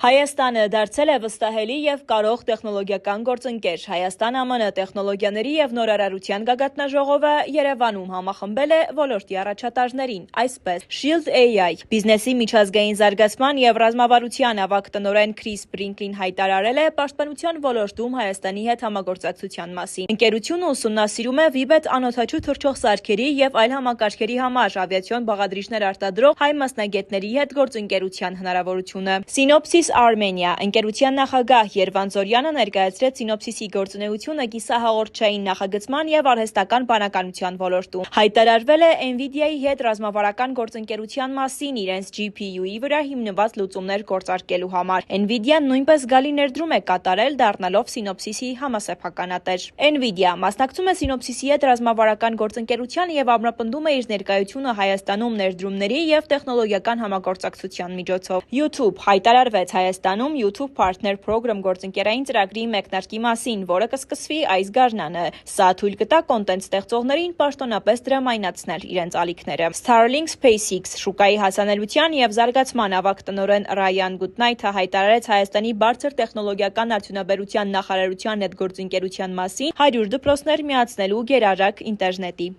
Հայաստանը դարձել է վստահելի և կարող տեխնոլոգիական գործընկեր։ Հայաստան-ԱՄՆ տեխնոլոգիաների և նորարարության գագաթնաժողովը Երևանում համախմբել է ոլորտի առաջատարներին, այսպես Shield AI բիզնեսի միջազգային զարգացման և ռազմավարության ավագ տնօրեն Քրիս Բրինքլին հայտարարել է պաշտպանության ոլորտում Հայաստանի հետ համագործակցության մասին։ Ընկերությունը ուսումնասիրում է VBET անօդաչու թռչող սարքերի և այլ համակարգերի համար ավիացիոն բաղադրիչներ արտադրող հայ մասնագետների հետ գործընկերության հնարավորությունը։ Synopsys Armenia ընկերության նախագահ Երվանդ Զորյանը ներկայացրեց Synopsys-ի գործունեությունը կիսահաղորդչային նախագծման և արհեստական բանականության ոլորտում։ Հայտարարվել է NVIDIA-ի հետ ռազմավարական գործընկերության մասին իրենց GPU-ի վրա հիմնված լուծումներ գործարկելու համար։ NVIDIA-ն նույնպես զգալի ներդրում է կատարել, դառնալով Synopsys-ի համասեփականատեր։ NVIDIA մասնակցում է Synopsys-ի հետ ռազմավարական գործընկերության և ամրապնդում է իր ներկայությունը Հայաստանում ներդրումների և տեխնոլոգիական համագործակցության միջոցով։ YouTube հայտարարվեց Հայաստանում YouTube Partner Program գործընկերային ծրագրի մեկնարկի մասին, որը կսկսվի այս գարնանը։ Սա թույլ կտա կոնտենտ ստեղծողներին պաշտոնապես դրամայնացնել իրենց ալիքները։ Starlink SpaceX շուկայի հասանելիության և զարգացման ավագ տնօրեն Ռայան Գուդնայթը հայտարարեց Հայաստանի բարձր տեխնոլոգիական արդյունաբերության նախարարության հետ գործընկերության մասին 100 դպրոցներ միացնելու գերարագ ինտերնետի։